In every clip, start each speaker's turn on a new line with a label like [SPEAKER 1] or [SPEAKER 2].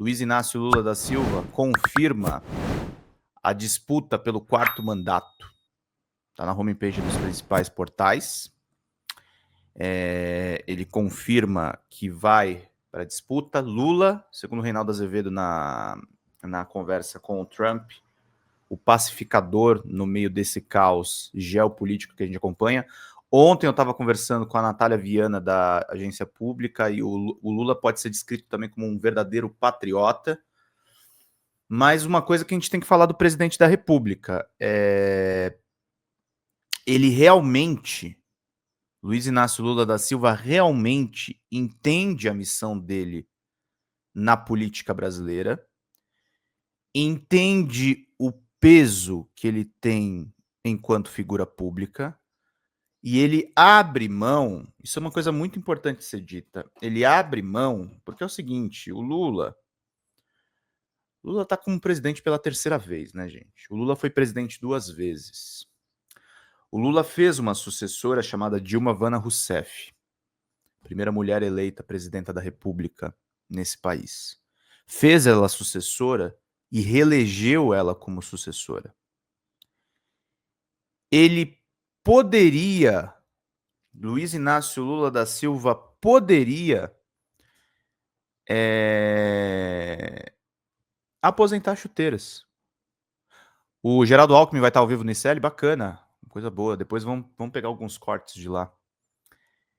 [SPEAKER 1] Luiz Inácio Lula da Silva confirma a disputa pelo 4º mandato. Está na homepage dos principais portais. Ele confirma que vai para a disputa. Lula, segundo o Reinaldo Azevedo na conversa com o Trump, o pacificador no meio desse caos geopolítico que a gente acompanha. Ontem eu estava conversando com a Natália Viana, da Agência Pública, e o Lula pode ser descrito também como um verdadeiro patriota. Mas uma coisa que a gente tem que falar do presidente da República ele realmente, Luiz Inácio Lula da Silva, realmente entende a missão dele na política brasileira, entende o peso que ele tem enquanto figura pública, e ele abre mão, isso é uma coisa muito importante de ser dita, ele abre mão, porque é o seguinte, o Lula está como presidente pela 3ª vez, né, gente? O Lula foi presidente 2 vezes. O Lula fez uma sucessora chamada Dilma Vana Rousseff, primeira mulher eleita presidenta da República nesse país. Fez ela sucessora e reelegeu ela como sucessora. Ele poderia, Luiz Inácio Lula da Silva poderia aposentar chuteiras. O Geraldo Alckmin vai estar ao vivo no ICL, bacana, coisa boa. Depois vamos pegar alguns cortes de lá.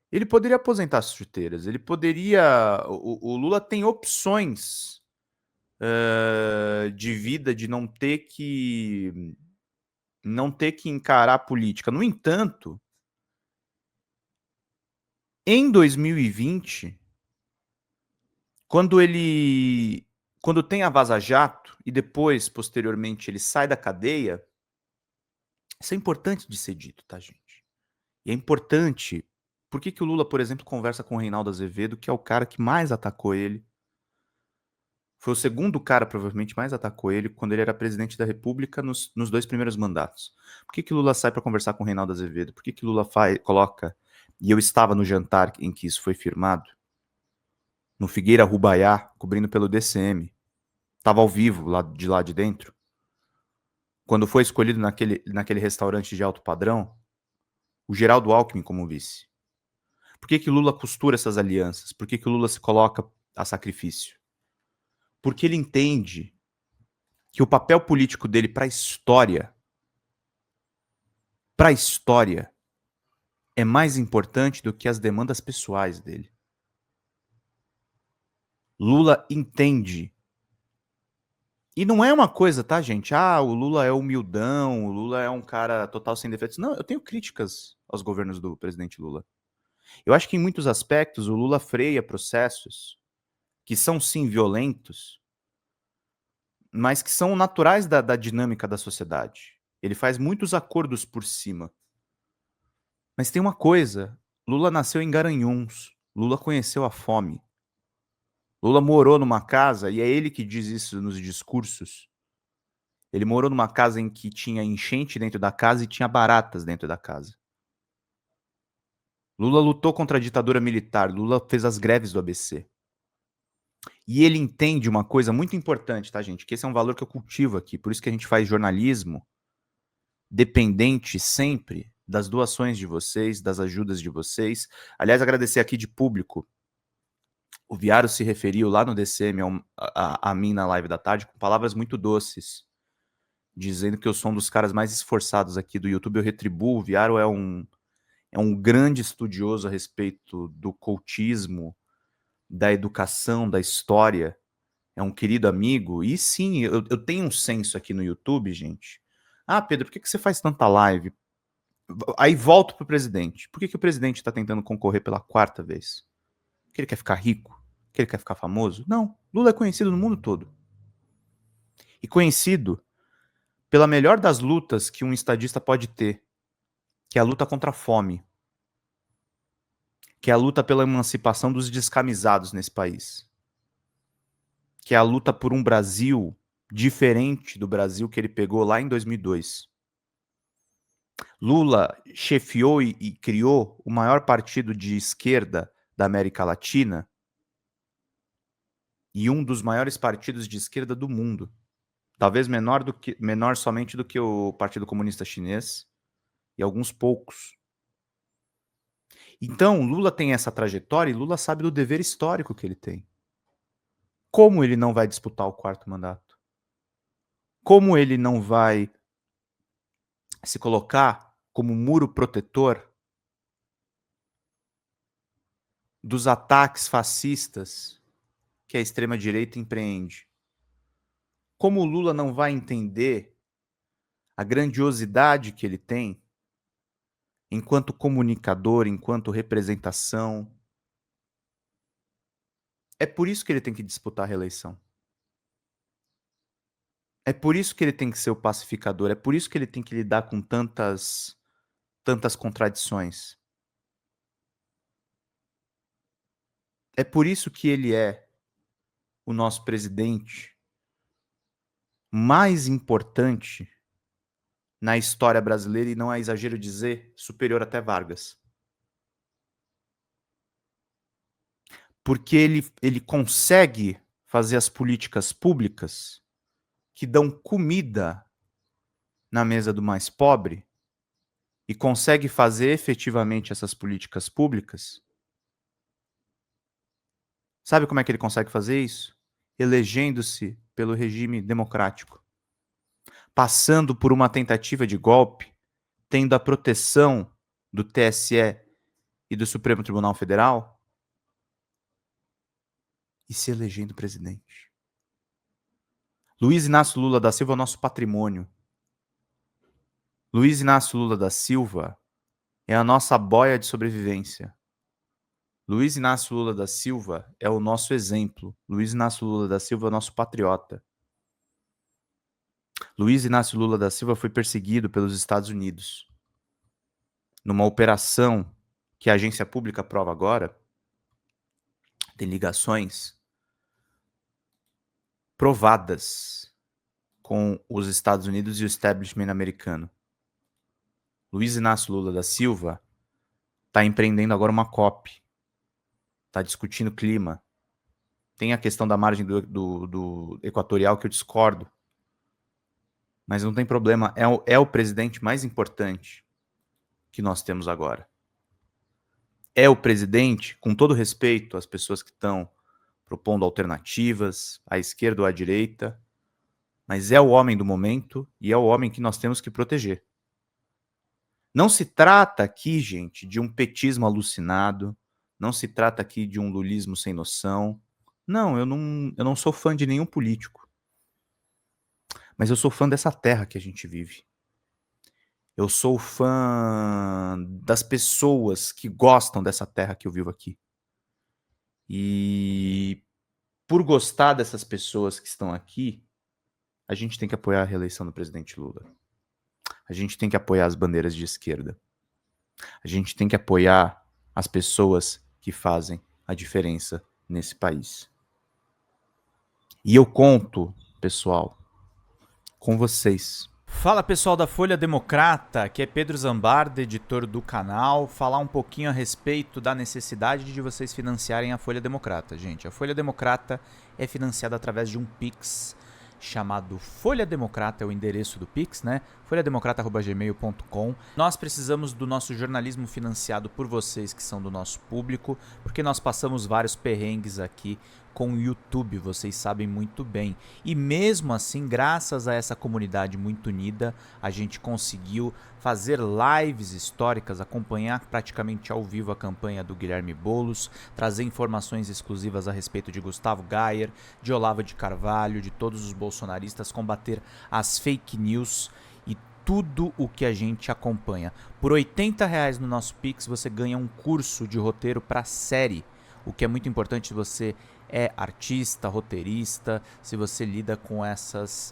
[SPEAKER 1] Ele poderia aposentar as chuteiras, ele poderia... O Lula tem opções de vida, de não ter que encarar a política. No entanto, em 2020, quando tem a Vaza Jato e depois, posteriormente, ele sai da cadeia, isso é importante de ser dito, tá, gente? E é importante... Por que o Lula, por exemplo, conversa com o Reinaldo Azevedo, que é o cara que mais atacou ele? Foi o segundo cara, provavelmente, mais atacou ele quando ele era presidente da República nos 2 primeiros mandatos. Por que Lula sai para conversar com o Reinaldo Azevedo? Por que Lula coloca... E eu estava no jantar em que isso foi firmado, no Figueira Rubaiá, cobrindo pelo DCM. Estava ao vivo, lá de dentro. Quando foi escolhido naquele restaurante de alto padrão, o Geraldo Alckmin como vice. Por que Lula costura essas alianças? Por que o Lula se coloca a sacrifício? Porque ele entende que o papel político dele para a história, é mais importante do que as demandas pessoais dele. Lula entende. E não é uma coisa, tá, gente? O Lula é humildão, o Lula é um cara total sem defeitos. Não, eu tenho críticas aos governos do presidente Lula. Eu acho que em muitos aspectos o Lula freia processos que são sim violentos, mas que são naturais da dinâmica da sociedade. Ele faz muitos acordos por cima. Mas tem uma coisa, Lula nasceu em Garanhuns, Lula conheceu a fome. Lula morou numa casa, e é ele que diz isso nos discursos, ele morou numa casa em que tinha enchente dentro da casa e tinha baratas dentro da casa. Lula lutou contra a ditadura militar, Lula fez as greves do ABC. E ele entende uma coisa muito importante, tá, gente? Que esse é um valor que eu cultivo aqui, por isso que a gente faz jornalismo dependente sempre das doações de vocês, das ajudas de vocês. Aliás, agradecer aqui de público. O Viaro se referiu lá no DCM a mim na live da tarde com palavras muito doces, dizendo que eu sou um dos caras mais esforçados aqui do YouTube. Eu retribuo. O Viaro é um grande estudioso a respeito do cultismo, da educação, da história. É um querido amigo. E sim, eu tenho um senso aqui no YouTube, gente. Pedro, por que você faz tanta live? Aí volto pro presidente. Por que o presidente está tentando concorrer pela 4ª vez? Que ele quer ficar rico? Que ele quer ficar famoso? Não. Lula é conhecido no mundo todo. E conhecido pela melhor das lutas que um estadista pode ter, que é a luta contra a fome, que é a luta pela emancipação dos descamisados nesse país, que é a luta por um Brasil diferente do Brasil que ele pegou lá em 2002. Lula chefiou e criou o maior partido de esquerda da América Latina, e um dos maiores partidos de esquerda do mundo. Talvez menor somente do que o Partido Comunista Chinês e alguns poucos. Então, Lula tem essa trajetória e Lula sabe do dever histórico que ele tem. Como ele não vai disputar o 4º mandato? Como ele não vai se colocar como muro protetor dos ataques fascistas que a extrema-direita empreende? Como o Lula não vai entender a grandiosidade que ele tem enquanto comunicador, enquanto representação? É por isso que ele tem que disputar a reeleição. É por isso que ele tem que ser o pacificador, é por isso que ele tem que lidar com tantas contradições. É por isso que ele é o nosso presidente mais importante na história brasileira, e não é exagero dizer, superior até Vargas. Porque ele consegue fazer as políticas públicas que dão comida na mesa do mais pobre e consegue fazer efetivamente essas políticas públicas. Sabe como é que ele consegue fazer isso? Elegendo-se pelo regime democrático, passando por uma tentativa de golpe, tendo a proteção do TSE e do Supremo Tribunal Federal e se elegendo presidente. Luiz Inácio Lula da Silva é o nosso patrimônio. Luiz Inácio Lula da Silva é a nossa boia de sobrevivência. Luiz Inácio Lula da Silva é o nosso exemplo. Luiz Inácio Lula da Silva é o nosso patriota. Luiz Inácio Lula da Silva foi perseguido pelos Estados Unidos numa operação que a agência pública prova agora, tem ligações provadas com os Estados Unidos e o establishment americano. Luiz Inácio Lula da Silva está empreendendo agora uma COP, está discutindo clima. Tem a questão da margem do equatorial que eu discordo, mas não tem problema, é o presidente mais importante que nós temos agora. É o presidente, com todo respeito às pessoas que estão propondo alternativas, à esquerda ou à direita, mas é o homem do momento e é o homem que nós temos que proteger. Não se trata aqui, gente, de um petismo alucinado, não se trata aqui de um lulismo sem noção. Não, eu não sou fã de nenhum político, mas eu sou fã dessa terra que a gente vive. Eu sou fã das pessoas que gostam dessa terra que eu vivo aqui. E por gostar dessas pessoas que estão aqui, a gente tem que apoiar a reeleição do presidente Lula. A gente tem que apoiar as bandeiras de esquerda. A gente tem que apoiar as pessoas que fazem a diferença nesse país. E eu conto, pessoal, com vocês. Fala, pessoal da Folha Democrata, aqui é Pedro Zambarda, editor do canal, falar um pouquinho a respeito da necessidade de vocês financiarem a Folha Democrata. Gente, a Folha Democrata é financiada através de um Pix chamado Folha Democrata, é o endereço do Pix, né? folhademocrata@gmail.com. Nós precisamos do nosso jornalismo financiado por vocês que são do nosso público, porque nós passamos vários perrengues aqui com o YouTube, vocês sabem muito bem. E mesmo assim, graças a essa comunidade muito unida, a gente conseguiu fazer lives históricas, acompanhar praticamente ao vivo a campanha do Guilherme Boulos, trazer informações exclusivas a respeito de Gustavo Gayer, de Olavo de Carvalho, de todos os bolsonaristas, combater as fake news e tudo o que a gente acompanha. Por R$80 no nosso Pix você ganha um curso de roteiro para série, o que é muito importante se você é artista, roteirista, se você lida com essas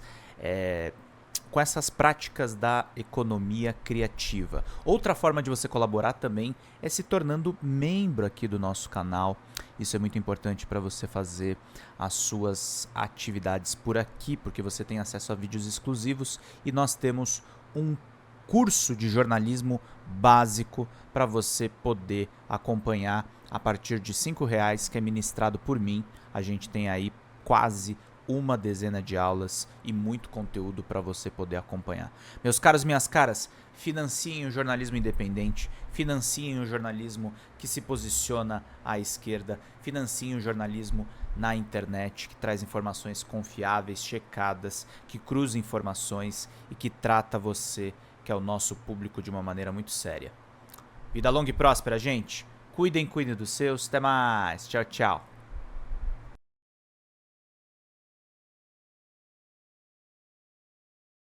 [SPEAKER 1] práticas da economia criativa. Outra forma de você colaborar também é se tornando membro aqui do nosso canal. Isso é muito importante para você fazer as suas atividades por aqui, porque você tem acesso a vídeos exclusivos e nós temos um curso de jornalismo básico para você poder acompanhar a partir de R$5, que é ministrado por mim. A gente tem aí quase uma dezena de aulas e muito conteúdo para você poder acompanhar. Meus caros, minhas caras, financiem o jornalismo independente, financiem o jornalismo que se posiciona à esquerda, financiem o jornalismo na internet, que traz informações confiáveis, checadas, que cruza informações e que trata você, que é o nosso público, de uma maneira muito séria. Vida longa e próspera, gente. Cuidem dos seus. Até mais. Tchau, tchau.